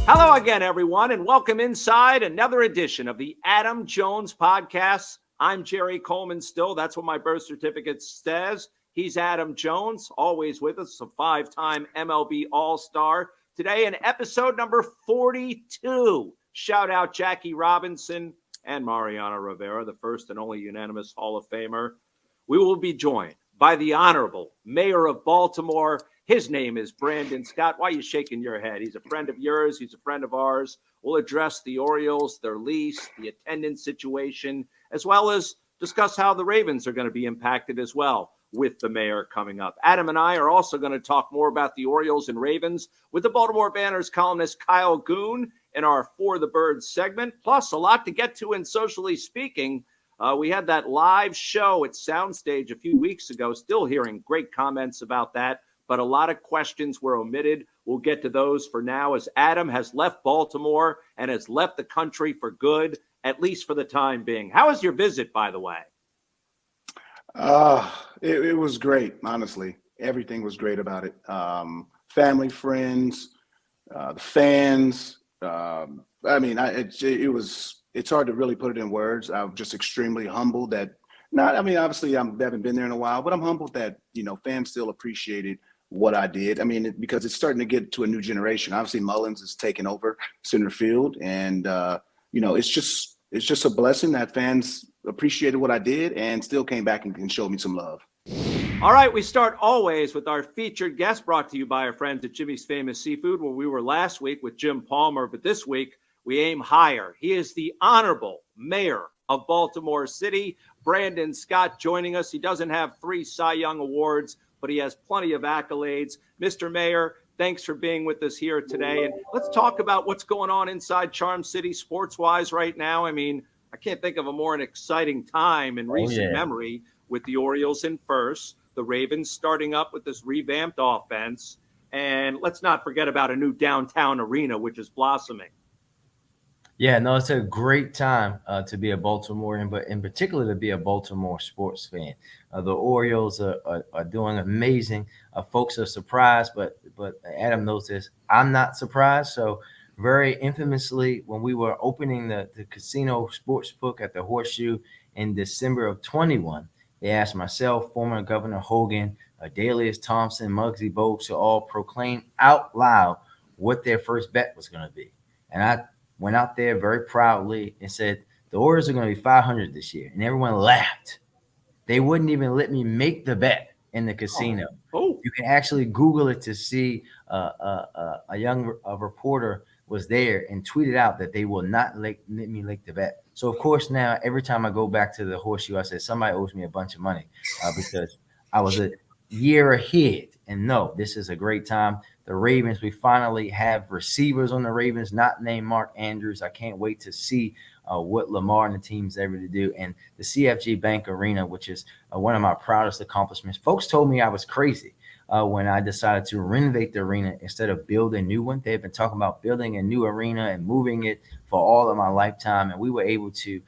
Hello again, everyone, and welcome inside another edition of the Adam Jones podcast. I'm Jerry Coleman still. That's what my birth certificate says. He's Adam Jones, always with us, a five-time MLB All-Star. Today in episode number 42. Shout out Jackie Robinson and Mariano Rivera, the first and only unanimous Hall of Famer. We will be joined by the Honorable Mayor of Baltimore. His name is Brandon Scott. Why are you shaking your head? He's a friend of yours. He's a friend of ours. We'll address the Orioles, their lease, the attendance situation, as well as discuss how the Ravens are going to be impacted as well with the mayor coming up. Adam and I are also going to talk more about the Orioles and Ravens with the Baltimore Banner's columnist Kyle Goon in our For the Birds segment, plus a lot to get to in Socially Speaking. We had that live show at Soundstage a few weeks ago, still hearing great comments about that, but a lot of questions were omitted. We'll get to those for now as Adam has left Baltimore and has left the country for good, at least for the time being. How was your visit, by the way? It was great, honestly. Everything was great about it. Family, friends, the fans. It's hard to really put it in words. I'm just extremely humbled that obviously I haven't been there in a while, but I'm humbled that, fans still appreciated what I did. Because it's starting to get to a new generation. Obviously Mullins is taking over center field, and it's just a blessing that fans appreciated what I did and still came back and showed me some love. All right, we start always with our featured guest, brought to you by our friends at Jimmy's Famous Seafood, where we were last week with Jim Palmer, but this week we aim higher. He is the Honorable Mayor of Baltimore City, Brandon Scott, joining us. He doesn't have 3 Cy Young awards, but he has plenty of accolades. Mr. Mayor, thanks for being with us here today. And let's talk about what's going on inside Charm City sports-wise right now. I can't think of a more exciting time in recent memory with the Orioles in first, the Ravens starting up with this revamped offense, and let's not forget about a new downtown arena, which is blossoming. Yeah, no, it's a great time to be a Baltimorean, but in particular to be a Baltimore sports fan. The Orioles are doing amazing. Folks are surprised, but Adam knows this. I'm not surprised. So very infamously, when we were opening the casino sports book at the Horseshoe in December of 21, they asked myself, former Governor Hogan, Dalius Thompson, Muggsy Bogues to all proclaim out loud what their first bet was going to be. And I went out there very proudly and said, the Orioles are going to be 500 this year. And everyone laughed. They wouldn't even let me make the bet in the casino. Oh. You can actually Google it to see a young reporter was there and tweeted out that they will not let me make the bet. So, of course, now every time I go back to the Horseshoe, I say somebody owes me a bunch of money because I was a year ahead. And no, this is a great time. The Ravens, we finally have receivers on the Ravens, not named Mark Andrews. I can't wait to see what Lamar and the team's able to do. And the CFG Bank Arena, which is one of my proudest accomplishments. Folks told me I was crazy when I decided to renovate the arena instead of build a new one. They've been talking about building a new arena and moving it for all of my lifetime. And we were able to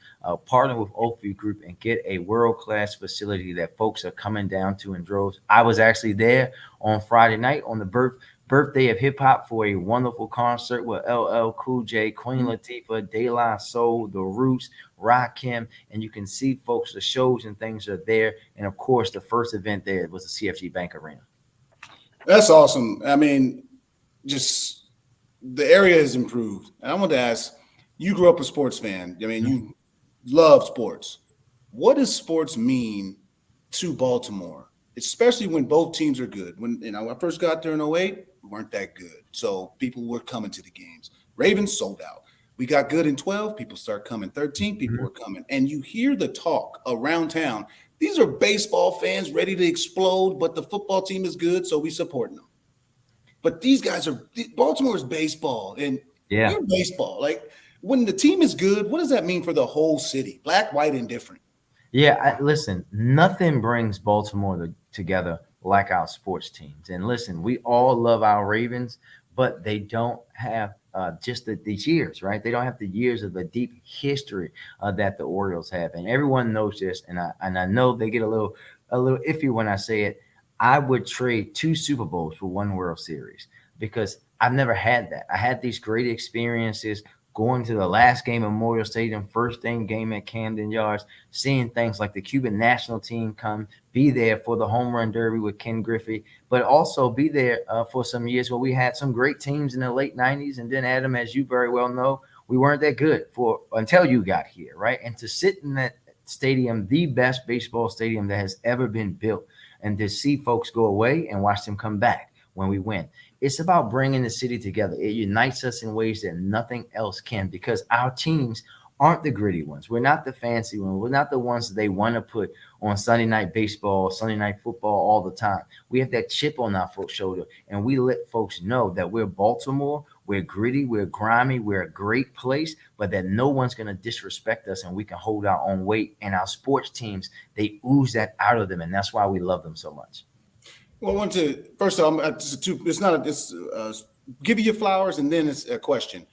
partner with Oakview Group and get a world-class facility that folks are coming down to in droves. I was actually there on Friday night on the birthday of hip hop for a wonderful concert with LL Cool J, Queen Latifah, De La Soul, The Roots, Rakim, and you can see folks, the shows and things are there. And of course, the first event there was the CFG Bank Arena. That's awesome. Just the area has improved. And I want to ask, you grew up a sports fan. You love sports. What does sports mean to Baltimore, especially when both teams are good? When I first got there in 08, we weren't that good. So people were coming to the games. Ravens sold out. We got good in 12. People start coming. 13, people were coming. And you hear the talk around town. These are baseball fans ready to explode, but the football team is good, so we support them. But these guys Baltimore's baseball, and we're baseball. Like, when the team is good, what does that mean for the whole city? Black, white, and different. Yeah, listen, nothing brings Baltimore together like our sports teams. And listen, we all love our Ravens, but they don't have just these years, right? They don't have the years of the deep history that the Orioles have. And everyone knows this, and I know they get a little iffy when I say it. I would trade 2 Super Bowls for 1 World Series because I've never had that. I had these great experiences going to the last game at Memorial Stadium, first thing game at Camden Yards, seeing things like the Cuban national team come, be there for the home run derby with Ken Griffey, but also be there for some years where we had some great teams in the late 90s. And then, Adam, as you very well know, we weren't that good until you got here, right? And to sit in that stadium, the best baseball stadium that has ever been built, and to see folks go away and watch them come back when we win. It's about bringing the city together. It unites us in ways that nothing else can, because our teams aren't the gritty ones. We're not the fancy ones. We're not the ones that they want to put on Sunday night baseball, Sunday night football all the time. We have that chip on our shoulder, and we let folks know that we're Baltimore, we're gritty, we're grimy, we're a great place, but that no one's going to disrespect us, and we can hold our own weight. And our sports teams, they ooze that out of them, and that's why we love them so much. Well, I want to first of all, give you your flowers, and then it's a question.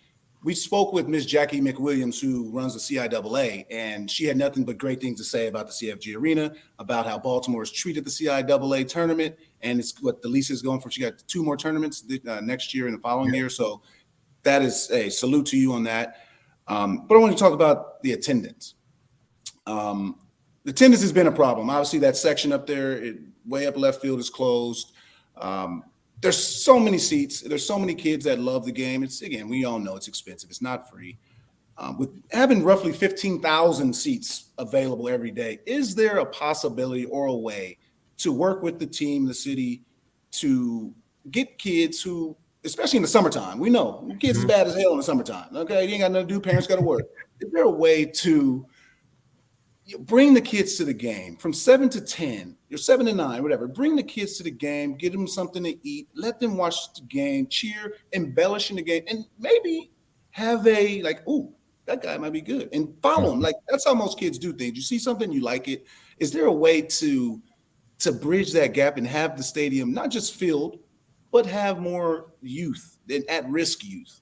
We spoke with Ms. Jackie McWilliams, who runs the CIAA, and she had nothing but great things to say about the CFG Arena, about how Baltimore has treated the CIAA tournament, and it's what the lease is going for. She got 2 more tournaments next year and the following year, so that is a salute to you on that. But I want to talk about the attendance. The attendance has been a problem. Obviously, that section up there, way up left field, is closed. There's so many seats. There's so many kids that love the game. Again, we all know it's expensive. It's not free. With having roughly 15,000 seats available every day, is there a possibility or a way to work with the team, the city, to get kids who, especially in the summertime, we know kids is bad as hell in the summertime. Okay, you ain't got nothing to do. Parents got to work. Is there a way to bring the kids to the game from 7 to 10, or 7 to 9, whatever? Bring the kids to the game, get them something to eat, let them watch the game, cheer, embellish in the game, and maybe have ooh, that guy might be good, and follow him. Like, that's how most kids do things. You see something, you like it. Is there a way to bridge that gap and have the stadium not just filled, but have more youth and at-risk youth?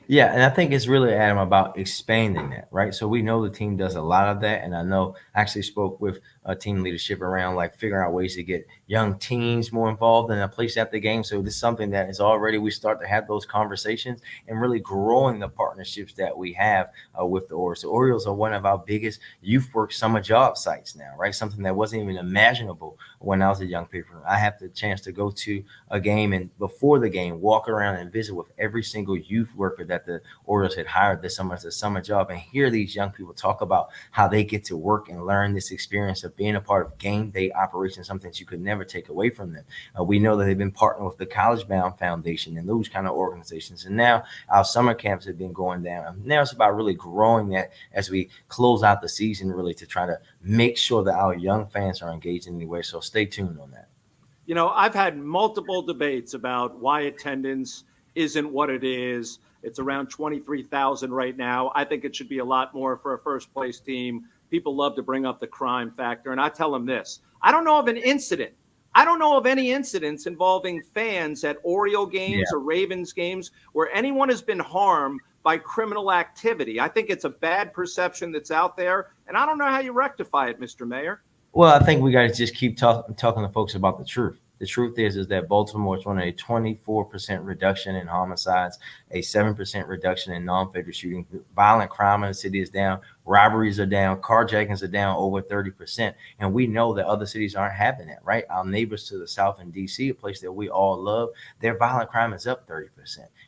Yeah, and I think it's really, Adam, about expanding that, right? So we know the team does a lot of that, and I know I actually spoke with team leadership around figuring out ways to get young teens more involved in a place at the game. So this is something that is already, we start to have those conversations and really growing the partnerships that we have with the Orioles. The Orioles are one of our biggest youth work summer job sites now, right? Something that wasn't even imaginable when I was a young people. I have the chance to go to a game and before the game, walk around and visit with every single youth worker that the Orioles had hired this summer as a summer job, and hear these young people talk about how they get to work and learn this experience of being a part of game day operations, something that you could never take away from them. We know that they've been partnering with the College Bound Foundation and those kind of organizations, and now our summer camps have been going down. Now it's about really growing that as we close out the season, really to try to make sure that our young fans are engaged in any way. So stay tuned on that. You know, I've had multiple debates about why attendance isn't what it is. It's around 23,000 right now. I think it should be a lot more for a first place team. People love to bring up the crime factor. And I tell them this: I don't know of an incident. I don't know of any incidents involving fans at Oriole games or Ravens games where anyone has been harmed by criminal activity. I think it's a bad perception that's out there. And I don't know how you rectify it, Mr. Mayor. Well, I think we got to just keep talking to folks about the truth. The truth is that Baltimore is running a 24% reduction in homicides, a 7% reduction in non-fatal shootings. Violent crime in the city is down. Robberies are down. Carjackings are down over 30%. And we know that other cities aren't having that, right? Our neighbors to the south in D.C., a place that we all love, their violent crime is up 30%.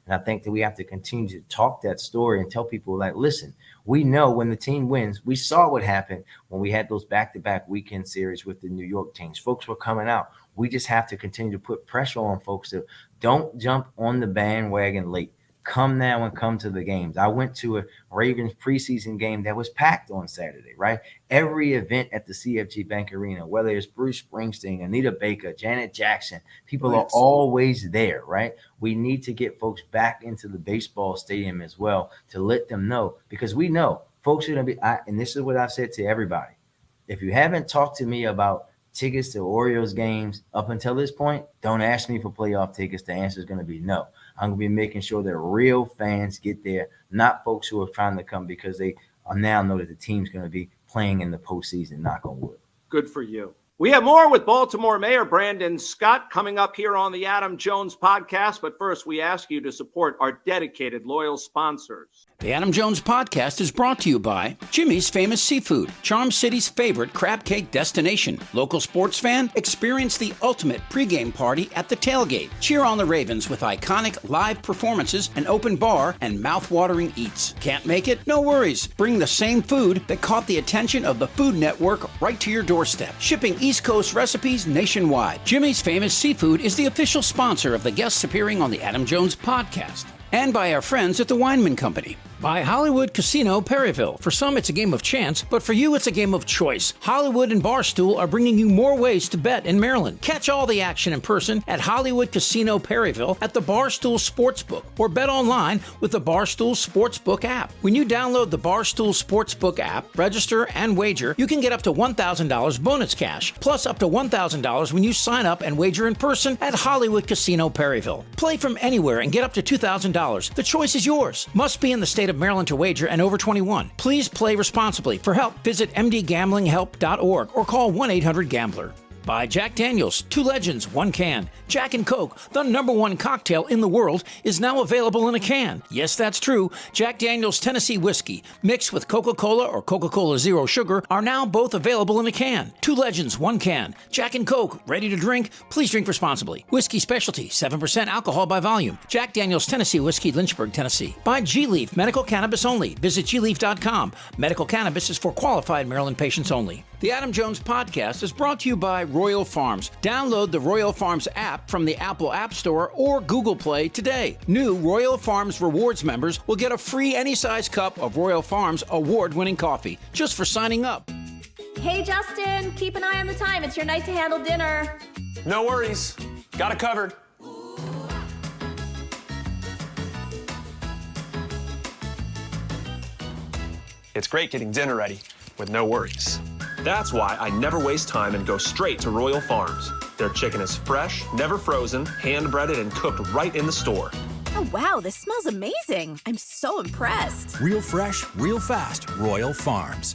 And I think that we have to continue to talk that story and tell people, listen, we know when the team wins. We saw what happened when we had those back-to-back weekend series with the New York teams. Folks were coming out. We just have to continue to put pressure on folks to don't jump on the bandwagon late. Come now and come to the games. I went to a Ravens preseason game that was packed on Saturday, right? Every event at the CFG Bank Arena, whether it's Bruce Springsteen, Anita Baker, Janet Jackson, people are always there, right? We need to get folks back into the baseball stadium as well to let them know, because we know folks are going to be, and this is what I've said to everybody. If you haven't talked to me about tickets to Orioles games up until this point, don't ask me for playoff tickets. The answer is going to be no. I'm going to be making sure that real fans get there, not folks who are trying to come because they now know that the team's going to be playing in the postseason. Knock on wood. Good for you. We have more with Baltimore Mayor Brandon Scott coming up here on the Adam Jones podcast. But first, we ask you to support our dedicated, loyal sponsors. The Adam Jones podcast is brought to you by Jimmy's Famous Seafood, Charm City's favorite crab cake destination. Local sports fan, experience the ultimate pregame party at the tailgate. Cheer on the Ravens with iconic live performances, an open bar, and mouth-watering eats. Can't make it? No worries. Bring the same food that caught the attention of the Food Network right to your doorstep. Shipping East Coast recipes nationwide. Jimmy's Famous Seafood is the official sponsor of the guests appearing on the Adam Jones podcast. And by our friends at the Weinman Company. By Hollywood Casino Perryville. For some, it's a game of chance, but for you, it's a game of choice. Hollywood and Barstool are bringing you more ways to bet in Maryland. Catch all the action in person at Hollywood Casino Perryville at the Barstool Sportsbook, or bet online with the Barstool Sportsbook app. When you download the Barstool Sportsbook app, register, and wager, you can get up to $1,000 bonus cash, plus up to $1,000 when you sign up and wager in person at Hollywood Casino Perryville. Play from anywhere and get up to $2,000. The choice is yours. Must be in the state of Maryland to wager and over 21. Please play responsibly. For help, visit mdgamblinghelp.org or call 1-800-GAMBLER. By Jack Daniels, 2 legends, 1 can. Jack and Coke, the #1 cocktail in the world, is now available in a can. Yes, that's true. Jack Daniels Tennessee Whiskey, mixed with Coca-Cola or Coca-Cola Zero Sugar, are now both available in a can. 2 legends, 1 can. Jack and Coke, ready to drink? Please drink responsibly. Whiskey Specialty, 7% alcohol by volume. Jack Daniels Tennessee Whiskey, Lynchburg, Tennessee. By G-Leaf, medical cannabis only. Visit gleaf.com. Medical cannabis is for qualified Maryland patients only. The Adam Jones podcast is brought to you by Royal Farms. Download the Royal Farms app from the Apple App Store or Google Play today. New Royal Farms Rewards members will get a free any-size cup of Royal Farms award-winning coffee just for signing up. Hey, Justin, keep an eye on the time. It's your night to handle dinner. No worries. Got it covered. It's great getting dinner ready with no worries. That's why I never waste time and go straight to Royal Farms. Their chicken is fresh, never frozen, hand-breaded, and cooked right in the store. Oh, wow, this smells amazing. I'm so impressed. Real fresh, real fast, Royal Farms.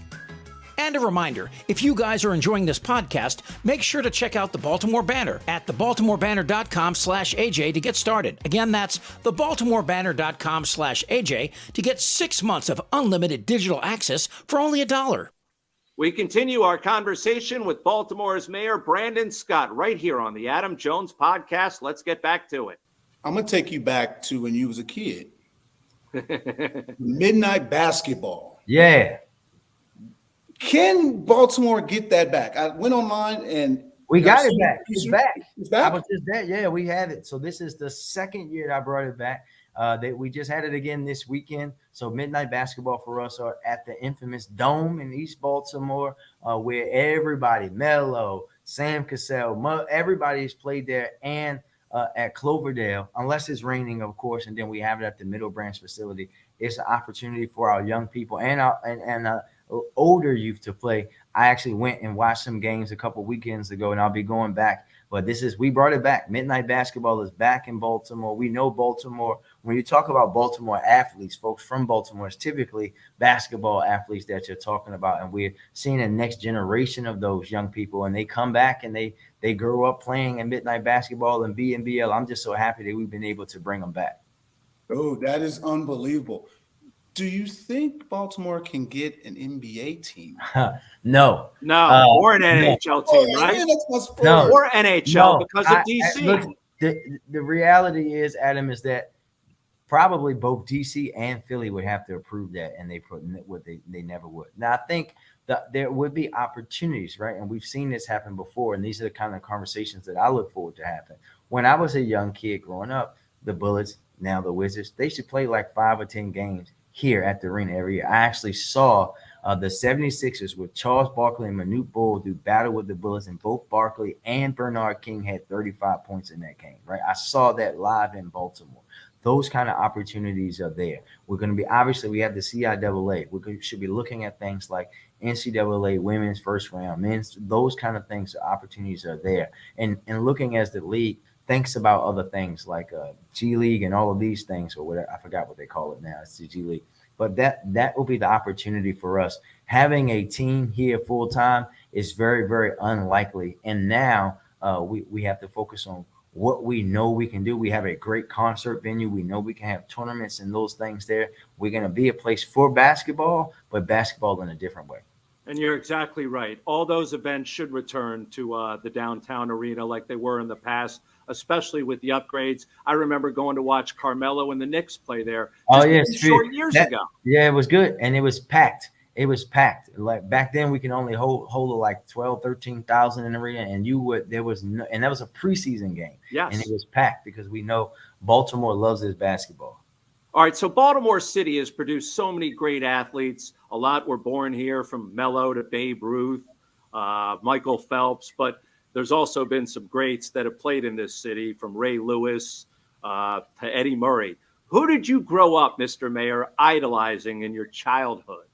And a reminder, if you guys are enjoying this podcast, make sure to check out the Baltimore Banner at thebaltimorebanner.com/AJ to get started. Again, that's thebaltimorebanner.com/AJ to get 6 months of unlimited digital access for only $1. We continue our conversation with Baltimore's Mayor Brandon Scott right here on the Adam Jones podcast. Let's get back to it. I'm going to take you back to when you was a kid. Midnight basketball. Yeah. Can Baltimore get that back? I went online and we got it back. It's back. It's back. I was just that. Yeah, we had it. So this is the second year that I brought it back. That we just had it again this weekend. So midnight basketball for us are at the infamous Dome in East Baltimore, where everybody, Melo, Sam Cassell, everybody's played there, and at Cloverdale, unless it's raining, of course, and then we have it at the Middle Branch facility. It's an opportunity for our young people and older youth to play. I actually went and watched some games a couple weekends ago, and I'll be going back. But we brought it back. Midnight basketball is back in Baltimore. We know Baltimore. When you talk about Baltimore athletes, folks from Baltimore, it's typically basketball athletes that you're talking about. And we're seeing a next generation of those young people, and they come back and they grow up playing in midnight basketball and BNBL. I'm just so happy that we've been able to bring them back. Oh, that is unbelievable. Do you think Baltimore can get an NBA team? No. Or an NHL team, right? Yeah, that's my sport. No. Or NHL because of DC. Look, the reality is, Adam, is that probably both DC and Philly would have to approve that, and they never would. Now, I think that there would be opportunities, right? And we've seen this happen before, and these are the kind of conversations that I look forward to happen. When I was a young kid growing up, the Bullets, now the Wizards, they should play like 5 or 10 games here at the arena every year. I actually saw the 76ers with Charles Barkley and Manute Bol do battle with the Bullets, and both Barkley and Bernard King had 35 points in that game, right? I saw that live in Baltimore. Those kind of opportunities are there. We're going to be, obviously, we have the CIAA. We should be looking at things like NCAA women's first round, men's, those kind of things, opportunities are there. And looking as the league thinks about other things like G League and all of these things, or whatever, I forgot what they call it now. It's the G League. but that will be the opportunity for us. Having a team here full time is very, very unlikely. And now we have to focus on what we know we can do. We have a great concert venue. We know we can have tournaments and those things there. We're going to be a place for basketball, but basketball in a different way. And you're exactly right. All those events should return to the downtown arena like they were in the past, especially with the upgrades. I remember going to watch Carmelo and the Knicks play there short years ago. Yeah, it was good. And it was packed. It was packed. Like back then, we can only hold like 12, 13,000 in the arena, and that was a preseason game. Yes. And it was packed because we know Baltimore loves his basketball. All right, so Baltimore City has produced so many great athletes. A lot were born here, from Melo to Babe Ruth, Michael Phelps, but there's also been some greats that have played in this city, from Ray Lewis to Eddie Murray. Who did you grow up, Mr. Mayor, idolizing in your childhood?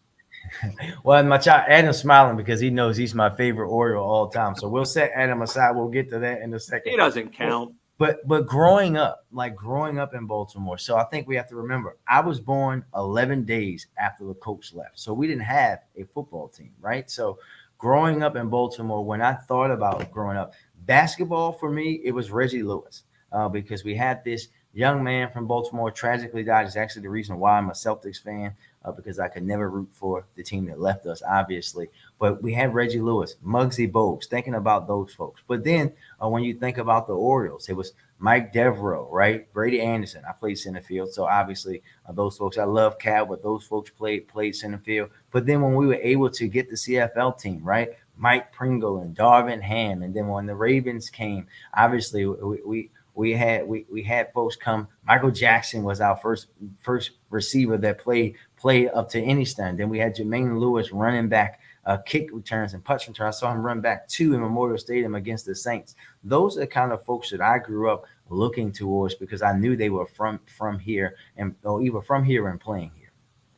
Well, my child Adam's smiling because he knows he's my favorite Oriole all time. So we'll set Adam aside. We'll get to that in a second. He doesn't count. But growing up in Baltimore, so I think we have to remember, I was born 11 days after the coach left. So we didn't have a football team, right? So growing up in Baltimore, when I thought about growing up, basketball for me, it was Reggie Lewis, because we had this young man from Baltimore tragically died. Is actually the reason why I'm a Celtics fan, because I could never root for the team that left us, obviously. But we had Reggie Lewis, Muggsy Bogues, thinking about those folks. But then when you think about the Orioles, it was Mike Devereaux, right? Brady Anderson. I played center field, so obviously those folks. I love Cal, but those folks played center field. But then when we were able to get the CFL team, right? Mike Pringle and Darvin Ham, and then when the Ravens came, obviously we had folks come. Michael Jackson was our first receiver that played up to any stand. Then we had Jermaine Lewis running back kick returns and punch returns. I saw him run back 2 in Memorial Stadium against the Saints. Those are the kind of folks that I grew up looking towards because I knew they were from here or either from here and playing here.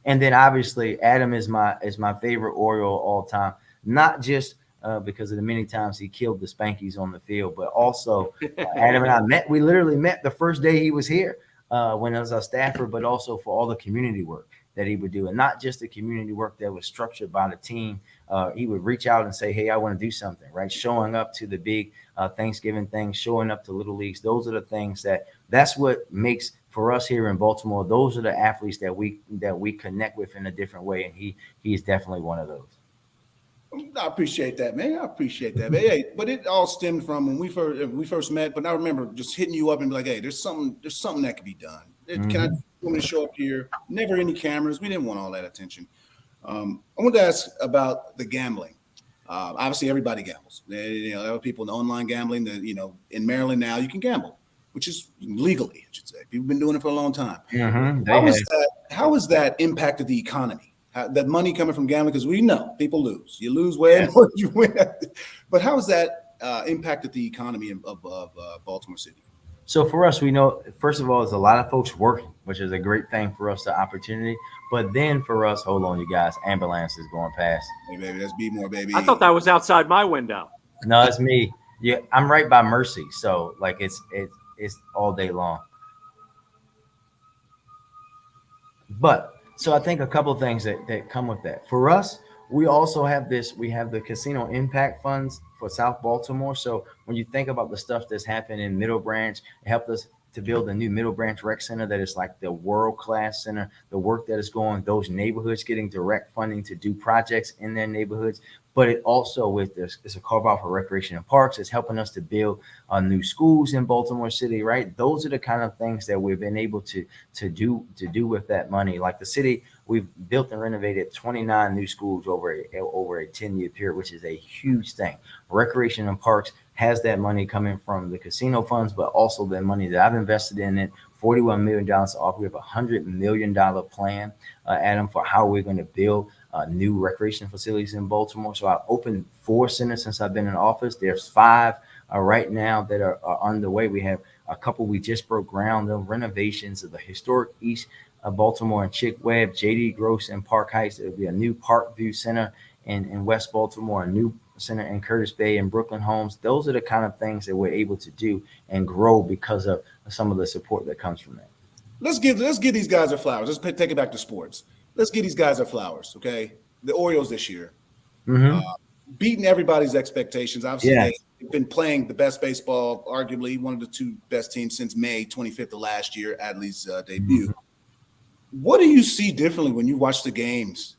And then obviously Adam is my favorite Oriole all time, not just because of the many times he killed the Spankies on the field, but also Adam and I we literally met the first day he was here when I was a staffer, but also for all the community work that he would do. And not just the community work that was structured by the team. He would reach out and say, hey, I want to do something, right? Showing up to the big Thanksgiving things, showing up to Little Leagues. Those are the things that's what makes for us here in Baltimore. Those are the athletes that we connect with in a different way. And he is definitely one of those. I appreciate that, man. Hey, but it all stemmed from when we first met. But I remember just hitting you up and be like, hey, there's something that can be done. Can I want me to show up here? Never any cameras. We didn't want all that attention. I wanted to ask about the gambling. Obviously, everybody gambles. There are people in online gambling that, in Maryland now you can gamble, which is legally, I should say. People have been doing it for a long time. How has that impacted the economy? That money coming from gambling, because we know people lose. You lose way more than you win. But how has that impacted the economy of Baltimore City? So for us, we know, first of all, there's a lot of folks working, which is a great thing for us, the opportunity. But then for us, hold on, you guys, ambulance is going past. Hey, baby, that's Be More, baby. I thought that was outside my window. No, it's me. Yeah, I'm right by Mercy. So like it's all day long. But so I think a couple of things that come with that. For us, we also have we have the casino impact funds for South Baltimore. So when you think about the stuff that's happened in Middle Branch, it helped us to build a new Middle Branch Rec Center that is like the world-class center, the work that is going, those neighborhoods getting direct funding to do projects in their neighborhoods. But it also with this, it's a carve out for recreation and parks. It's helping us to build new schools in Baltimore City, right? Those are the kind of things that we've been able to do with that money. Like the city, we've built and renovated 29 new schools over a 10-year period, which is a huge thing. Recreation and parks has that money coming from the casino funds, but also the money that I've invested in it, $41 million to offer. We have a $100 million plan, Adam, for how we're going to build new recreation facilities in Baltimore. So I've opened 4 centers since I've been in office. There's 5 right now that are underway. We have a couple we just broke ground on renovations of the historic East Baltimore and Chick Webb, JD Gross and Park Heights. There'll be a new Park View Center in West Baltimore, a new center in Curtis Bay and Brooklyn Homes. Those are the kind of things that we're able to do and grow because of some of the support that comes from that. Let's give these guys their flowers. Let's take it back to sports. let's give these guys their flowers, okay? The Orioles this year, beating everybody's expectations. Obviously, they've been playing the best baseball, arguably one of the two best teams since May 25th of last year, Adley's debut. What do you see differently when you watch the games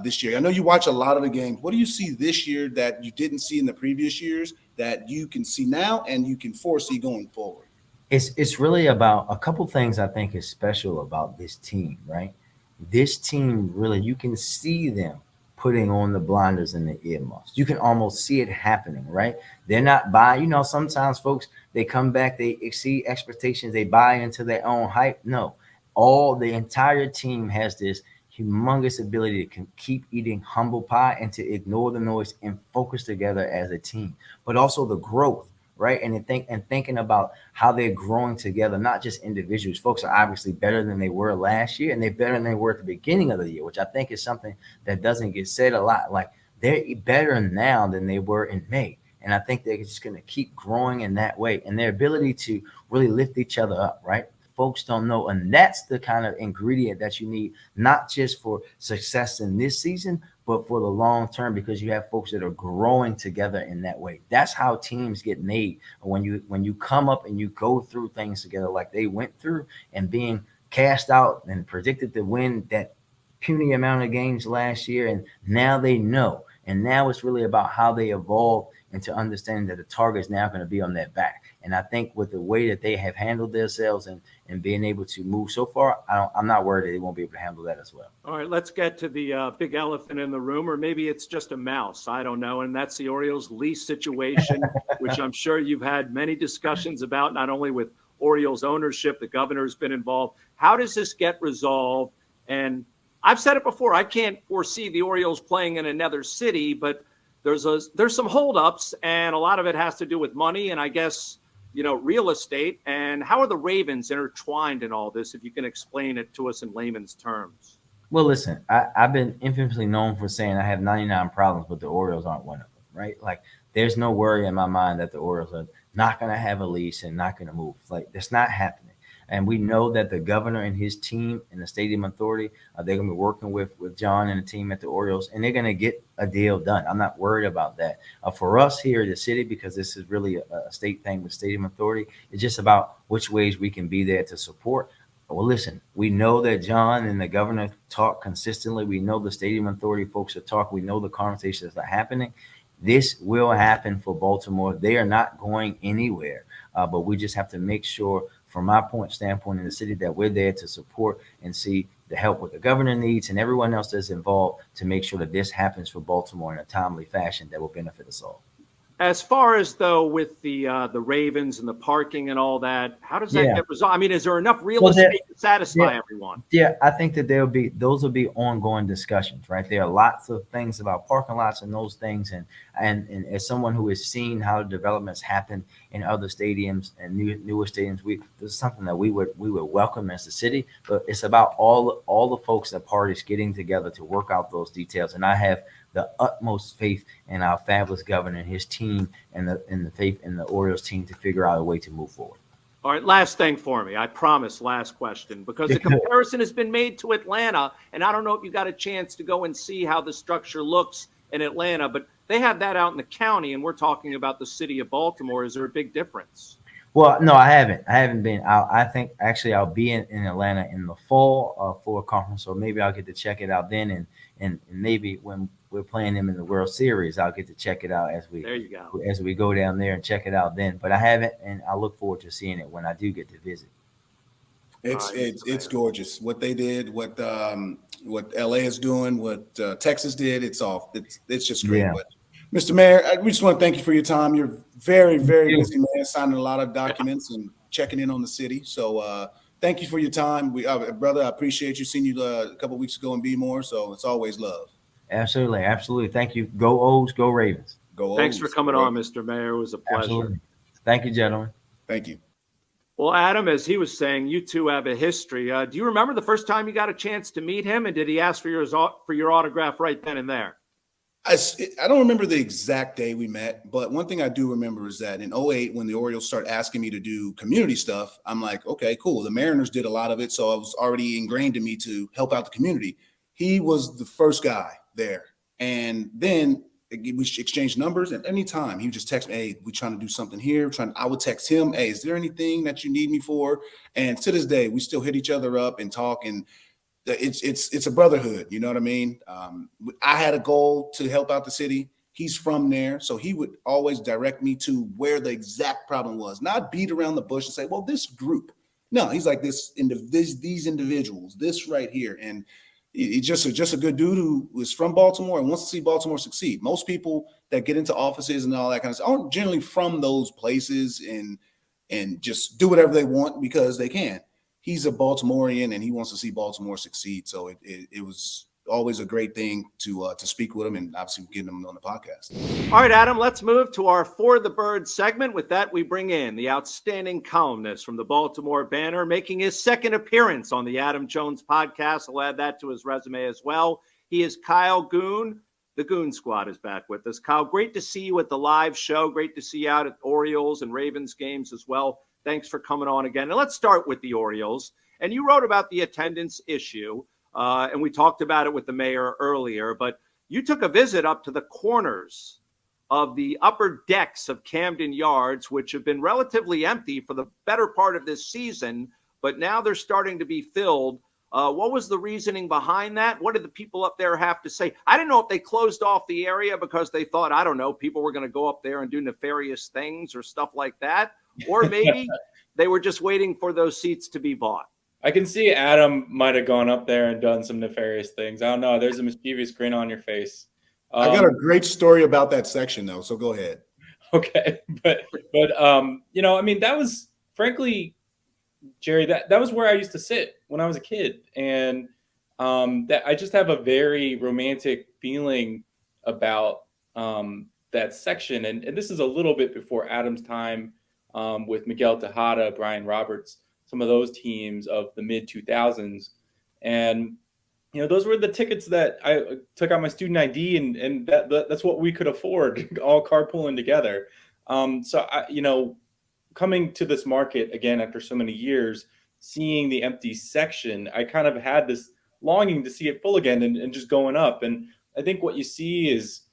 this year? I know you watch a lot of the games. What do you see this year that you didn't see in the previous years that you can see now and you can foresee going forward? It's really about a couple things I think is special about this team, right? This team really, you can see them putting on the blinders and the earmuffs. You can almost see it happening, right? They're not sometimes folks, they come back, they exceed expectations, they buy into their own hype. No, the entire team has this humongous ability to keep eating humble pie and to ignore the noise and focus together as a team, but also the growth, right? And thinking about how they're growing together, not just individuals. Folks are obviously better than they were last year, and they're better than they were at the beginning of the year, which I think is something that doesn't get said a lot. Like, they're better now than they were in May. And I think they're just going to keep growing in that way. And their ability to really lift each other up, right? Folks don't know. And that's the kind of ingredient that you need, not just for success in this season, but for the long term, because you have folks that are growing together in that way. That's how teams get made. When you come up and you go through things together like they went through, and being cast out and predicted to win that puny amount of games last year. And now they know. And now it's really about how they evolve into understanding that the target is now going to be on their back. And I think with the way that they have handled themselves and being able to move so far, I'm not worried that they won't be able to handle that as well. All right, let's get to the big elephant in the room, or maybe it's just a mouse. I don't know. And that's the Orioles lease situation, which I'm sure you've had many discussions about, not only with Orioles ownership, the governor's been involved. How does this get resolved? And I've said it before, I can't foresee the Orioles playing in another city, but there's some holdups, and a lot of it has to do with money and I guess, real estate. And how are the Ravens intertwined in all this, if you can explain it to us in layman's terms? Well, listen, I've been infamously known for saying I have 99 problems, but the Orioles aren't one of them, right? Like, there's no worry in my mind that the Orioles are not going to have a lease and not going to move. Like, that's not happening. And we know that the governor and his team and the stadium authority, they're going to be working with John and the team at the Orioles, and they're going to get a deal done. I'm not worried about that. For us here in the city, because this is really a state thing with stadium authority, it's just about which ways we can be there to support. Well, listen, we know that John and the governor talk consistently. We know the stadium authority folks are talking. We know the conversations are happening. This will happen for Baltimore. They are not going anywhere, but we just have to make sure, from my standpoint in the city, that we're there to support and see the help what the governor needs and everyone else that's involved to make sure that this happens for Baltimore in a timely fashion that will benefit us all. As far as, though, with the Ravens and the parking and all that, how does that get resolved? I mean, is there enough real estate to satisfy everyone? Yeah, I think that those will be ongoing discussions, right? There are lots of things about parking lots and those things, and as someone who has seen how developments happen in other stadiums and newer stadiums, this is something that we would welcome as a city. But it's about all the folks and parties getting together to work out those details, and I have the utmost faith in our fabulous governor and his team, and the faith in the Orioles team to figure out a way to move forward. All right, last thing for me. I promise, last question, because the comparison has been made to Atlanta, and I don't know if you got a chance to go and see how the structure looks in Atlanta, but they have that out in the county, and we're talking about the city of Baltimore. Is there a big difference? Well, no, I haven't been out. I think actually I'll be in Atlanta in the fall for a conference, so maybe I'll get to check it out then, and maybe when we're playing them in the World Series, I'll get to check it out as we go down there and check it out then. But I haven't, and I look forward to seeing it when I do get to visit. It's gorgeous what they did, what LA is doing, what Texas did. It's just great. Yeah. But Mr. Mayor, we just want to thank you for your time. You're very, very busy man, signing a lot of documents and checking in on the city. So thank you for your time. Brother, I appreciate you. Seen you a couple of weeks ago in B-More, so it's always love. Absolutely. Thank you. Go O's, go Ravens. Go O's. Thanks for coming on, Mr. Mayor. It was a pleasure. Absolutely. Thank you, gentlemen. Thank you. Well, Adam, as he was saying, you two have a history. Do you remember the first time you got a chance to meet him, and did he ask for your autograph right then and there? I don't remember the exact day we met, but one thing I do remember is that in 2008, when the Orioles started asking me to do community stuff, I'm like, okay, cool. The Mariners did a lot of it, so it was already ingrained in me to help out the community. He was the first guy there. And then we exchanged numbers, and anytime he would just text me, hey, we're trying to do something here. I would text him, hey, is there anything that you need me for? And to this day, we still hit each other up and talk, and it's a brotherhood. You know what I mean? I had a goal to help out the city. He's from there, so he would always direct me to where the exact problem was, not beat around the bush and say, well, this group. No, he's like these individuals, this right here. And he's just a good dude who is from Baltimore and wants to see Baltimore succeed. Most people that get into offices and all that kind of stuff aren't generally from those places and just do whatever they want because they can. He's a Baltimorean and he wants to see Baltimore succeed. So it was always a great thing to speak with him and obviously getting him on the podcast. All right, Adam, let's move to our For the Birds segment. With that, we bring in the outstanding columnist from the Baltimore Banner, making his second appearance on the Adam Jones podcast. I'll add that to his resume as well. He is Kyle Goon. The Goon Squad is back with us. Kyle, great to see you at the live show. Great to see you out at Orioles and Ravens games as well. Thanks for coming on again. And let's start with the Orioles. And you wrote about the attendance issue. And we talked about it with the mayor earlier, but you took a visit up to the corners of the upper decks of Camden Yards, which have been relatively empty for the better part of this season, but now they're starting to be filled. What was the reasoning behind that? What did the people up there have to say? I didn't know if they closed off the area because they thought, I don't know, people were going to go up there and do nefarious things or stuff like that. Or maybe they were just waiting for those seats to be bought. I can see Adam might have gone up there and done some nefarious things. I don't know. There's a mischievous grin on your face. I got a great story about that section, though, so go ahead. Okay. But you know, I mean, that was, frankly, Jerry, that was where I used to sit when I was a kid. And that I just have a very romantic feeling about that section. And this is a little bit before Adam's time with Miguel Tejada, Brian Roberts, some of those teams of the mid 2000s. And, you know, those were the tickets that I took out my student ID and that's what we could afford, all carpooling together. So, you know, coming to this market again, after so many years, seeing the empty section, I kind of had this longing to see it full again and just going up. And I think what you see is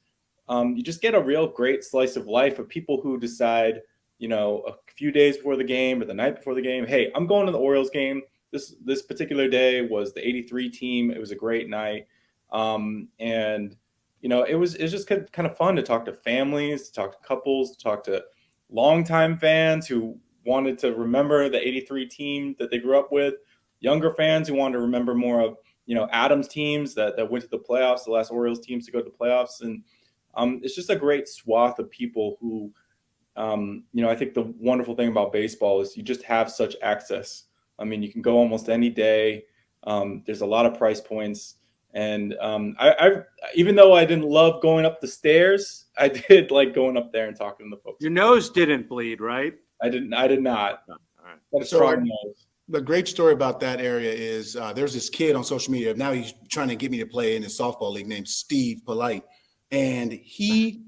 you just get a real great slice of life of people who decide, you know, a few days before the game or the night before the game, hey, I'm going to the Orioles game. This particular day was the 83 team. It was a great night. And, you know, it was just kind of fun to talk to families, to talk to couples, to talk to longtime fans who wanted to remember the 83 team that they grew up with, younger fans who wanted to remember more of, you know, Adam's teams that went to the playoffs, the last Orioles teams to go to the playoffs. And it's just a great swath of people who, you know, I think the wonderful thing about baseball is you just have such access. I mean, you can go almost any day. There's a lot of price points. And I even though I didn't love going up the stairs, I did like going up there and talking to the folks. Your nose didn't bleed, right? I did not. All right. But a strong nose. The great story about that area is there's this kid on social media. Now he's trying to get me to play in his softball league named Steve Polite. And he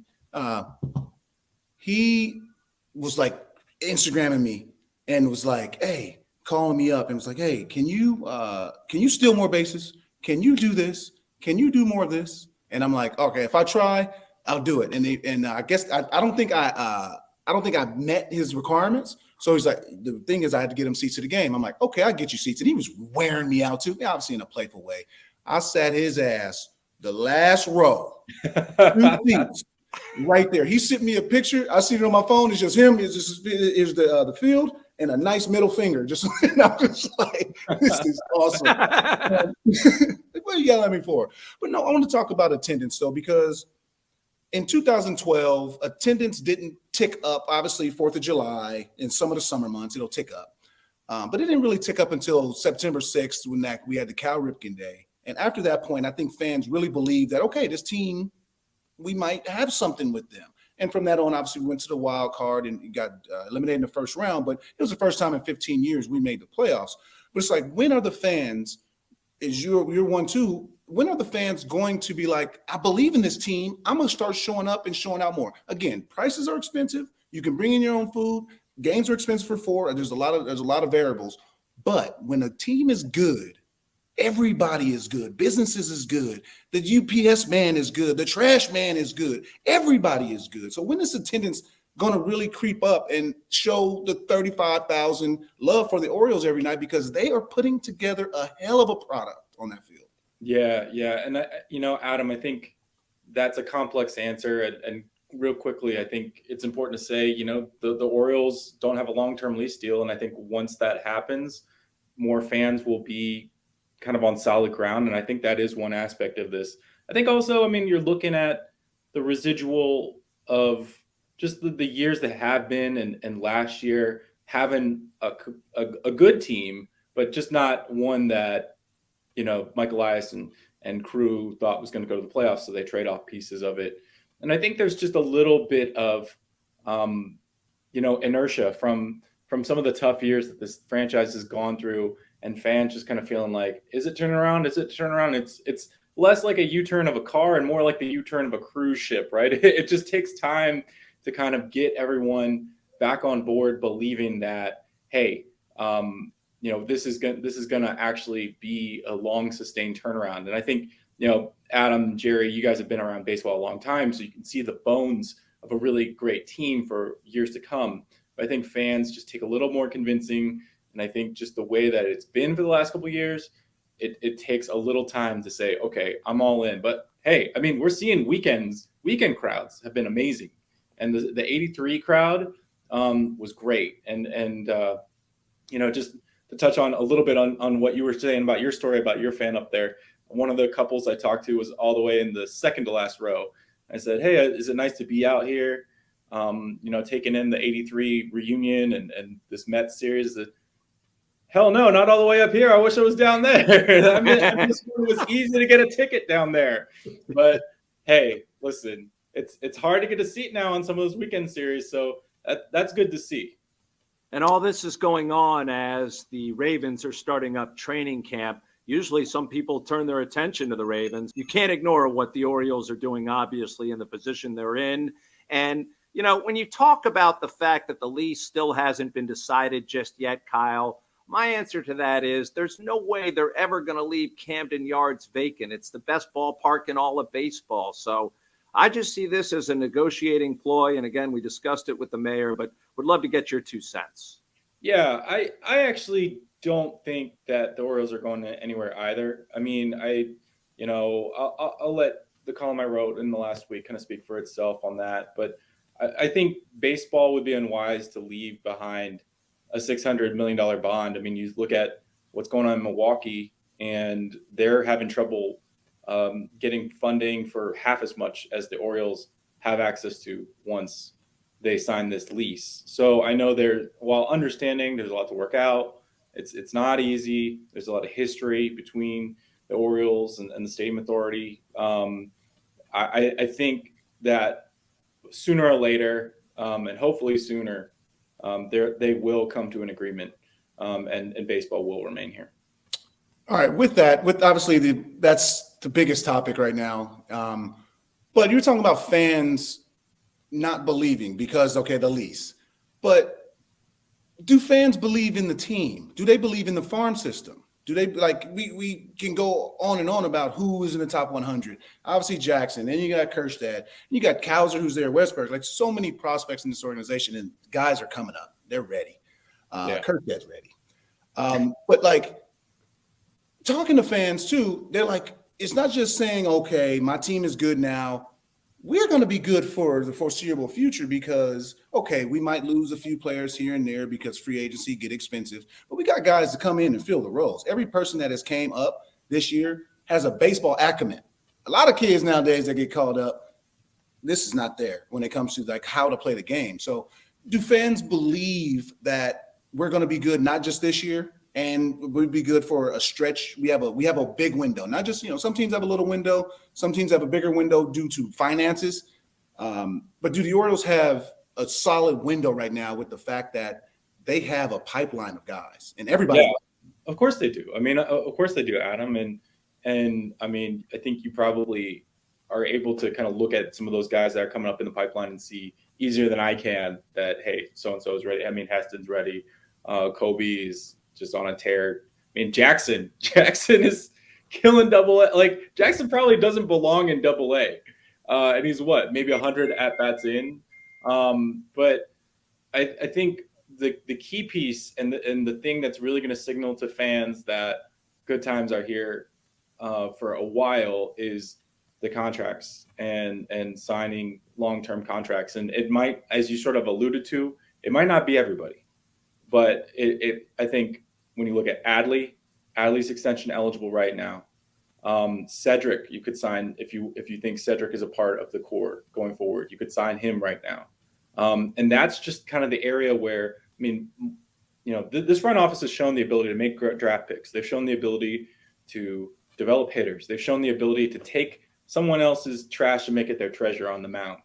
was like Instagramming me and was like, hey, calling me up and was like, hey, can you steal more bases? Can you do this? Can you do more of this? And I'm like, okay, if I try, I'll do it. And I guess I don't think I met his requirements. So he's like, the thing is I had to get him seats to the game. I'm like, okay, I'll get you seats. And he was wearing me out too, obviously in a playful way. I sat his ass the last row, 2 seats. Right there. He sent me a picture. I see it on my phone. It's just him. It's just the field and a nice middle finger. Just and I'm just like, this is awesome. What are you yelling at me for? But no, I want to talk about attendance though, because in 2012, attendance didn't tick up. Obviously, 4th of July and some of the summer months, it'll tick up. But it didn't really tick up until September 6th when we had the Cal Ripken Day. And after that point, I think fans really believed that, okay, this team, we might have something with them. And from that on, obviously, we went to the wild card and got eliminated in the first round. But it was the first time in 15 years we made the playoffs. But it's like, when are the fans, is you're one too, when are the fans going to be like, I believe in this team. I'm going to start showing up and showing out more. Again, prices are expensive. You can bring in your own food. Games are expensive for 4. There's a lot of variables. But when a team is good, Everybody is good. Businesses is good. The UPS man is good. The trash man is good. Everybody is good. So when is attendance going to really creep up and show the 35,000 love for the Orioles every night, because they are putting together a hell of a product on that field? Yeah. And, Adam, I think that's a complex answer. And real quickly, I think it's important to say, the Orioles don't have a long-term lease deal. And I think once that happens, more fans will be kind of on solid ground. And I think that is one aspect of this. I think also, you're looking at the residual of just the years that have been, and last year having a good team, but just not one that, Mike Elias and crew thought was going to go to the playoffs. So they trade off pieces of it. And I think there's just a little bit of, inertia from some of the tough years that this franchise has gone through, and fans just kind of feeling like, is it turning around? Is it turning around? It's less like a U-turn of a car and more like the U-turn of a cruise ship, right? It just takes time to kind of get everyone back on board, believing that, hey, this is going to actually be a long, sustained turnaround. And I think, Adam, Jerry, you guys have been around baseball a long time, so you can see the bones of a really great team for years to come. But I think fans just take a little more convincing. And I think just the way that it's been for the last couple of years, it takes a little time to say, okay, I'm all in. But hey, we're seeing weekend crowds have been amazing. And the 83 crowd was great. And just to touch on a little bit on what you were saying about your story, about your fan up there, one of the couples I talked to was all the way in the second to last row. I said, hey, is it nice to be out here, taking in the 83 reunion and this Mets series? Hell no, not all the way up here. I wish I was down there. It was easy to get a ticket down there. But hey, listen, it's hard to get a seat now on some of those weekend series. So that's good to see. And all this is going on as the Ravens are starting up training camp. Usually some people turn their attention to the Ravens. You can't ignore what the Orioles are doing, obviously, in the position they're in. And, when you talk about the fact that the lease still hasn't been decided just yet, Kyle, my answer to that is there's no way they're ever going to leave Camden Yards vacant. It's the best ballpark in all of baseball. So I just see this as a negotiating ploy. And again, we discussed it with the mayor, but would love to get your 2 cents. Yeah, I actually don't think that the Orioles are going anywhere either. I'll let the column I wrote in the last week kind of speak for itself on that. But I think baseball would be unwise to leave behind a $600 million bond. You look at what's going on in Milwaukee, and they're having trouble getting funding for half as much as the Orioles have access to once they sign this lease. So I know while understanding there's a lot to work out, it's not easy. There's a lot of history between the Orioles and the stadium authority. I think that sooner or later, and hopefully sooner, they will come to an agreement, and baseball will remain here. All right. With that, obviously that's the biggest topic right now. But you're talking about fans not believing because, okay, the lease. But do fans believe in the team? Do they believe in the farm system? Do they we can go on and on about who is in the top 100. Obviously Jackson, then you got Kerstad, you got Kauser who's there, Westberg, like so many prospects in this organization, and guys are coming up. They're ready. Kerstad's ready. But talking to fans too, they're like, it's not just saying, okay, my team is good now. We're going to be good for the foreseeable future because, okay, we might lose a few players here and there because free agency get expensive, but we got guys to come in and fill the roles. Every person that has came up this year has a baseball acumen. A lot of kids nowadays that get called up, this is not there when it comes to how to play the game. So do fans believe that we're going to be good, not just this year, and we'll be good for a stretch? We have a big window, not just, some teams have a little window, some teams have a bigger window due to finances. But do the Orioles have a solid window right now with the fact that they have a pipeline of guys and everybody? Yeah, of course they do. Of course they do, Adam. And I think you probably are able to kind of look at some of those guys that are coming up in the pipeline and see easier than I can that, hey, so-and-so is ready. Heston's ready. Kobe is just on a tear. Jackson is killing double A. Like Jackson probably doesn't belong in double A. And he's maybe 100 at bats in. But I think the key piece and the thing that's really going to signal to fans that good times are here for a while is the contracts and signing long-term contracts. And it might, as you sort of alluded to, it might not be everybody, but I think when you look at Adley's extension eligible right now. Cedric, you could sign if you think Cedric is a part of the core going forward, you could sign him right now. And that's just kind of the area where, I mean, this front office has shown the ability to make draft picks. They've shown the ability to develop hitters. They've shown the ability to take someone else's trash and make it their treasure on the mound,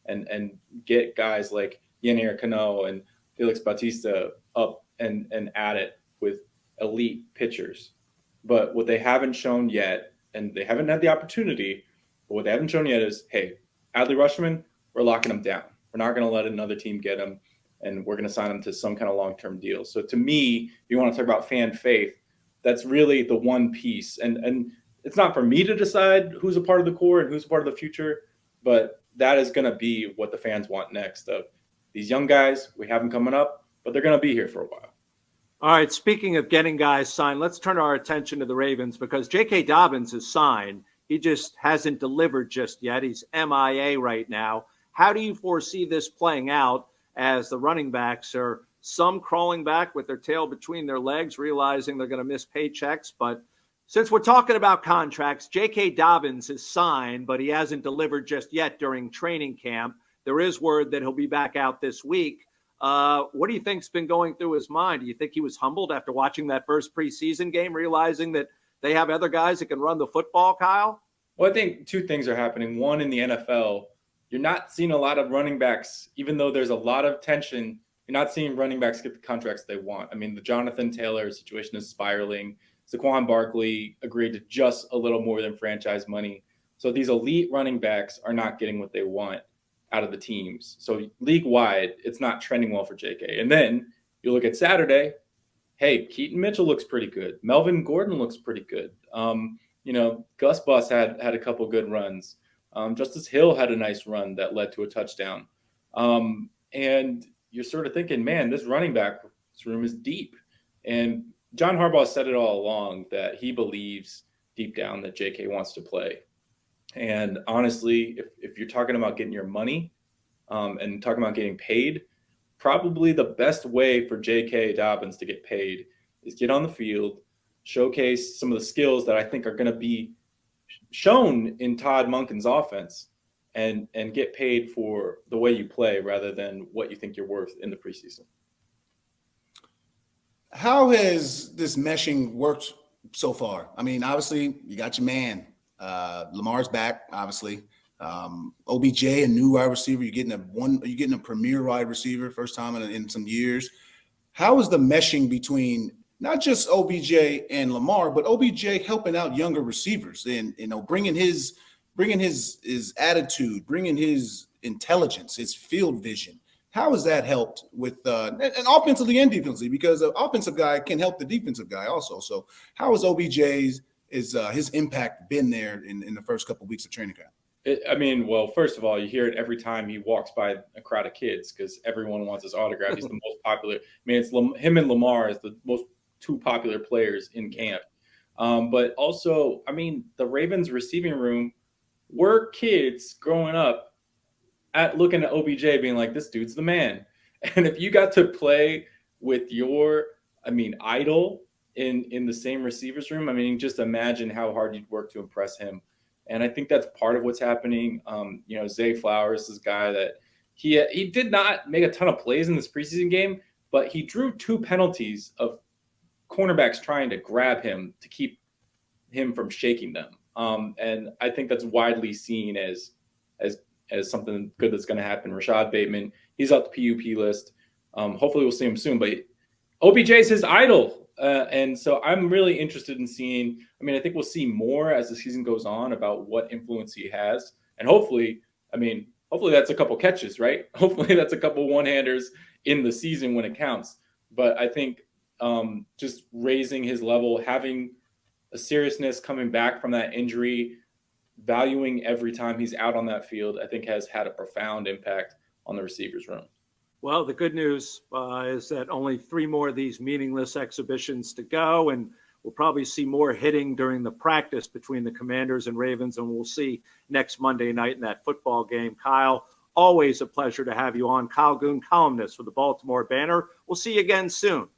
and get guys like Yennier Cano and Felix Bautista up and at it with elite pitchers. But what they haven't shown yet, and they haven't had the opportunity, but what they haven't shown yet is, hey, Adley Rutschman, we're locking him down. We're not going to let another team get him, and we're going to sign him to some kind of long-term deal. So to me, if you want to talk about fan faith, that's really the one piece. And it's not for me to decide who's a part of the core and who's a part of the future, but that is going to be what the fans want next. Of these young guys, we have them coming up, but they're going to be here for a while. All right, speaking of getting guys signed, let's turn our attention to the Ravens because J.K. Dobbins is signed. He just hasn't delivered just yet. He's MIA right now. How do you foresee this playing out as the running backs are some crawling back with their tail between their legs, realizing they're going to miss paychecks? But since we're talking about contracts, J.K. Dobbins is signed, but he hasn't delivered just yet during training camp. There is word that he'll be back out this week. What do you think's been going through his mind? Do you think he was humbled after watching that first preseason game, realizing that they have other guys that can run the football, Kyle? Well, I think two things are happening. One, in the NFL, you're not seeing a lot of running backs, even though there's a lot of tension, you're not seeing running backs get the contracts they want. I mean, the Jonathan Taylor situation is spiraling. Saquon Barkley agreed to just a little more than franchise money. So these elite running backs are not getting what they want out of the teams. So league-wide, it's not trending well for JK. And then you look at Saturday, hey, Keaton Mitchell looks pretty good. Melvin Gordon looks pretty good. Gus Bus had a couple good runs. Justice Hill had a nice run that led to a touchdown. And you're sort of thinking, man, this running back room is deep. And John Harbaugh said it all along that he believes deep down that JK wants to play. And honestly, if you're talking about getting your money and talking about getting paid, probably the best way for J.K. Dobbins to get paid is get on the field, showcase some of the skills that I think are going to be shown in Todd Monken's offense, and get paid for the way you play rather than what you think you're worth in the preseason. How has this meshing worked so far? I mean, obviously, you got your man. Lamar's back, obviously. OBJ, a new wide receiver. You're getting a premier wide receiver, first time in some years. How is the meshing between not just OBJ and Lamar, but OBJ helping out younger receivers and bringing his attitude, bringing his intelligence, his field vision? How has that helped with and offensively and defensively? Because an offensive guy can help the defensive guy also. So how has OBJ's his impact been there in the first couple of weeks of training camp? Well, first of all, you hear it every time he walks by a crowd of kids because everyone wants his autograph. He's the most popular. It's him and Lamar is the most two popular players in camp. But also, the Ravens receiving room were kids growing up looking at OBJ being like, this dude's the man. And if you got to play with your, idol in the same receivers room, just imagine how hard you'd work to impress him. And I think that's part of what's happening. Zay Flowers is a guy that he did not make a ton of plays in this preseason game, but he drew 2 penalties of cornerbacks trying to grab him to keep him from shaking them. And I think that's widely seen as something good that's going to happen. Rashad Bateman, he's off the PUP list. Hopefully we'll see him soon, but OBJ is his idol. And so I'm really interested in seeing, I think we'll see more as the season goes on about what influence he has. And hopefully that's a couple catches, right? Hopefully that's a couple one-handers in the season when it counts. But I think just raising his level, having a seriousness coming back from that injury, valuing every time he's out on that field, I think has had a profound impact on the receivers room. Well, the good news is that only 3 more of these meaningless exhibitions to go, and we'll probably see more hitting during the practice between the Commanders and Ravens, and we'll see next Monday night in that football game. Kyle, always a pleasure to have you on. Kyle Goon, columnist for the Baltimore Banner. We'll see you again soon.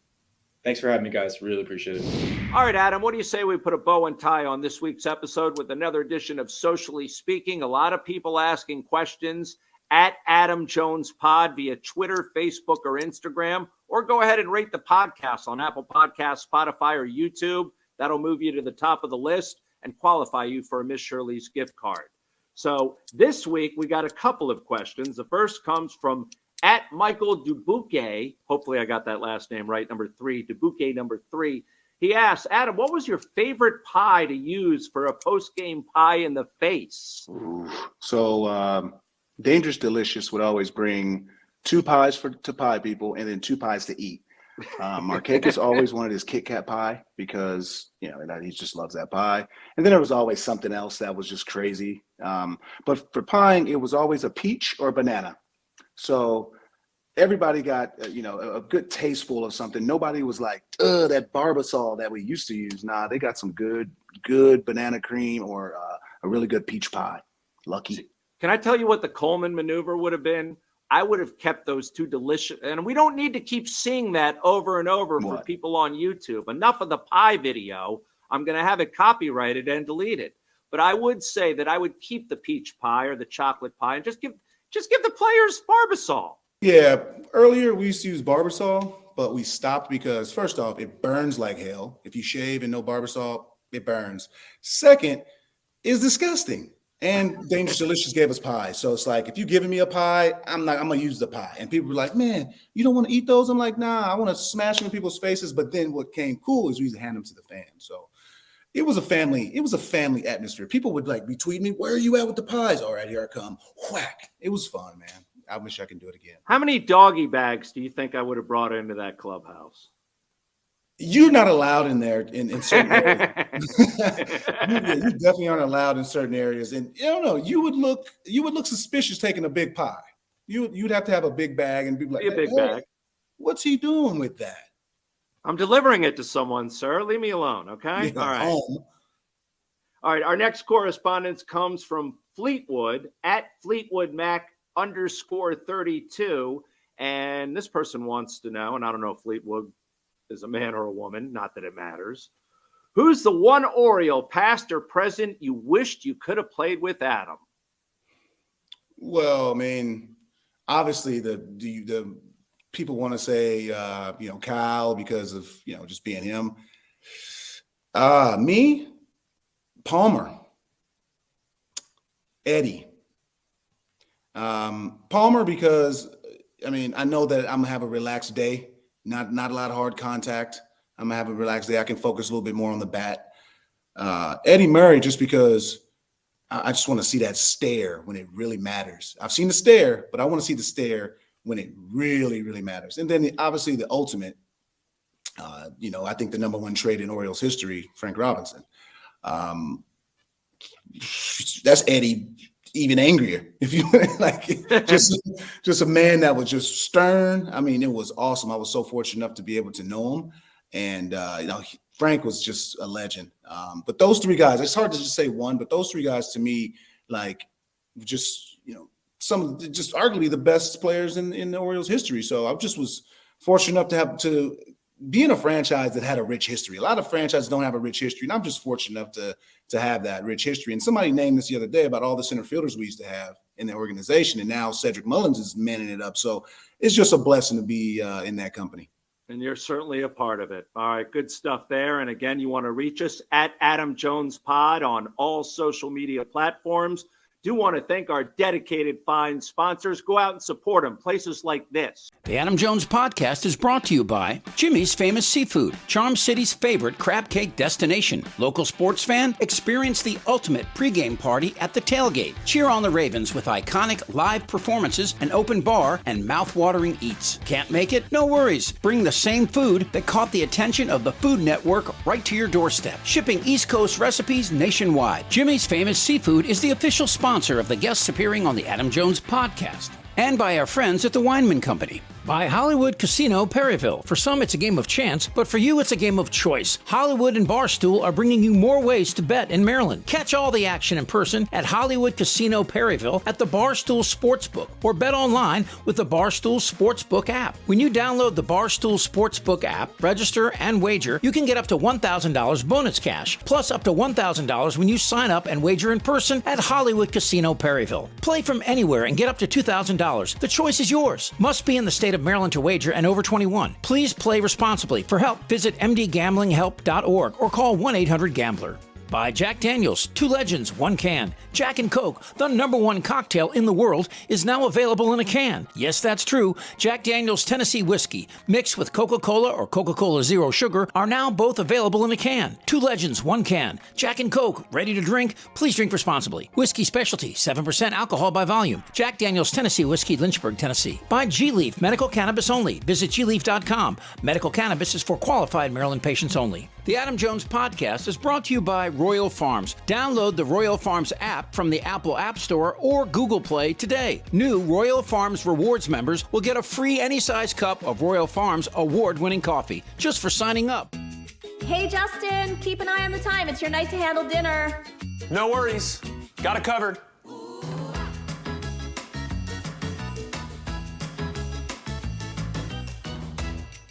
Thanks for having me, guys. Really appreciate it. All right, Adam, what do you say we put a bow and tie on this week's episode with another edition of Socially Speaking? A lot of people asking questions at Adam Jones Pod via Twitter, Facebook, or Instagram, or go ahead and rate the podcast on Apple Podcasts, Spotify, or YouTube. That'll move you to the top of the list and qualify you for a Miss Shirley's gift card. So this week, we got a couple of questions. The first comes from at Michael Dubuque. Hopefully I got that last name right, number 3, Dubuque number 3. He asks, Adam, what was your favorite pie to use for a post-game pie in the face? Ooh. So Dangerous Delicious would always bring 2 pies to pie people and then 2 pies to eat. Marquez always wanted his Kit Kat pie because, he just loves that pie. And then there was always something else that was just crazy. But for pieing, it was always a peach or a banana. So everybody got, a good tasteful of something. Nobody was like, that Barbasol that we used to use. Nah, they got some good banana cream or a really good peach pie. Lucky. Can I tell you what the Coleman maneuver would have been? I would have kept those 2 delicious, and we don't need to keep seeing that over and over for people on YouTube. Enough of the pie video. I'm going to have it copyrighted and deleted. But I would say that I would keep the peach pie or the chocolate pie and just give the players Barbasol. Yeah, earlier we used to use Barbasol, but we stopped because first off, it burns like hell. If you shave and no Barbasol, it burns. Second, it's disgusting. And Dangerous Delicious gave us pie. So it's like, if you're giving me a pie, I'm going to use the pie. And people were like, man, you don't want to eat those? I'm like, nah, I want to smash them in people's faces. But then what came cool is we used to hand them to the fans. So it was a family atmosphere. People would like retweet me, where are you at with the pies? All right, here I come. Whack. It was fun, man. I wish I could do it again. How many doggy bags do you think I would have brought into that clubhouse? You're not allowed in there in certain areas. You definitely aren't allowed in certain areas. And I don't know, you would look suspicious taking a big pie. You'd have to have a big bag and be like, a big bag. What's he doing with that? I'm delivering it to someone, sir. Leave me alone, okay? Yeah, all right. All right, our next correspondence comes from Fleetwood at FleetwoodMac_32. And this person wants to know, and I don't know if Fleetwood is a man or a woman, not that it matters. Who's the one Oriole, past or present, you wished you could have played with, Adam? Well, I mean, obviously the people want to say, Kyle because of, just being him. Me, Palmer, Eddie. Palmer because, I know that I'm going to have a relaxed day. Not a lot of hard contact. I'm going to have a relaxed day. I can focus a little bit more on the bat. Eddie Murray, just because I just want to see that stare when it really matters. I've seen the stare, but I want to see the stare when it really, really matters. And then obviously the ultimate, I think the number 1 trade in Orioles history, Frank Robinson. That's Eddie even angrier, if you like, just a man that was just stern. It was awesome. I was so fortunate enough to be able to know him, and Frank was just a legend. But those 3 guys, it's hard to just say one, but those 3 guys to me, some of just arguably the best players in the Orioles history. So I just was fortunate enough to be in a franchise that had a rich history. A lot of franchises don't have a rich history, and I'm just fortunate enough to have that rich history. And somebody named this the other day about all the center fielders we used to have in the organization, and now Cedric Mullins is manning it up. So it's just a blessing to be in that company. And you're certainly a part of it. All right, good stuff there. And again, you want to reach us at Adam Jones Pod on all social media platforms. Do want to thank our dedicated fine sponsors. Go out and support them. Places like this. The Adam Jones Podcast is brought to you by Jimmy's Famous Seafood, Charm City's favorite crab cake destination. Local sports fan, experience the ultimate pregame party at the tailgate. Cheer on the Ravens with iconic live performances, an open bar, and mouth-watering eats. Can't make it? No worries. Bring the same food that caught the attention of the Food Network right to your doorstep. Shipping East Coast recipes nationwide. Jimmy's Famous Seafood is the official sponsor of the guests appearing on the Adam Jones Podcast. And by our friends at the Weinman Company. By Hollywood Casino Perryville. For some, it's a game of chance, but for you, it's a game of choice. Hollywood and Barstool are bringing you more ways to bet in Maryland. Catch all the action in person at Hollywood Casino Perryville at the Barstool Sportsbook, or bet online with the Barstool Sportsbook app. When you download the Barstool Sportsbook app, register, and wager, you can get up to $1,000 bonus cash, plus up to $1,000 when you sign up and wager in person at Hollywood Casino Perryville. Play from anywhere and get up to $2,000. The choice is yours. Must be in the state of Maryland to wager and over 21. Please play responsibly. For help, visit mdgamblinghelp.org or call 1-800-GAMBLER. By Jack Daniels, 2 legends, 1 can. Jack and Coke, the #1 cocktail in the world, is now available in a can. Yes, that's true. Jack Daniels Tennessee Whiskey, mixed with Coca-Cola or Coca-Cola Zero Sugar, are now both available in a can. 2 legends, 1 can. Jack and Coke, ready to drink? Please drink responsibly. Whiskey Specialty, 7% alcohol by volume. Jack Daniels Tennessee Whiskey, Lynchburg, Tennessee. By G-Leaf, medical cannabis only. Visit gleaf.com. Medical cannabis is for qualified Maryland patients only. The Adam Jones Podcast is brought to you by Royal Farms. Download the Royal Farms app from the Apple App Store or Google Play today. New Royal Farms Rewards members will get a free any-size cup of Royal Farms award-winning coffee just for signing up. Hey, Justin, keep an eye on the time. It's your night to handle dinner. No worries. Got it covered.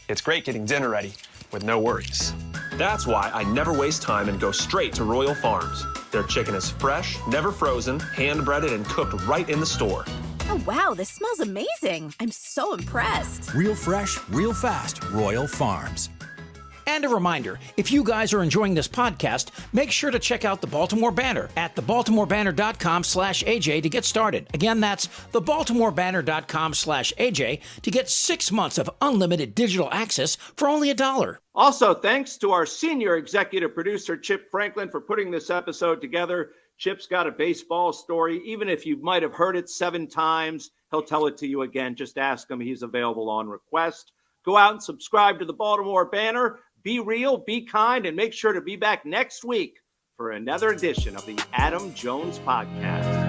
It's great getting dinner ready with no worries. That's why I never waste time and go straight to Royal Farms. Their chicken is fresh, never frozen, hand-breaded, and cooked right in the store. Oh, wow, this smells amazing. I'm so impressed. Real fresh, real fast. Royal Farms. And a reminder, if you guys are enjoying this podcast, make sure to check out the Baltimore Banner at thebaltimorebanner.com/AJ to get started. Again, that's thebaltimorebanner.com/AJ to get 6 months of unlimited digital access for only $1. Also, thanks to our senior executive producer, Chip Franklin, for putting this episode together. Chip's got a baseball story. Even if you might have heard it 7 times, he'll tell it to you again. Just ask him. He's available on request. Go out and subscribe to the Baltimore Banner. Be real, be kind, and make sure to be back next week for another edition of the Adam Jones Podcast.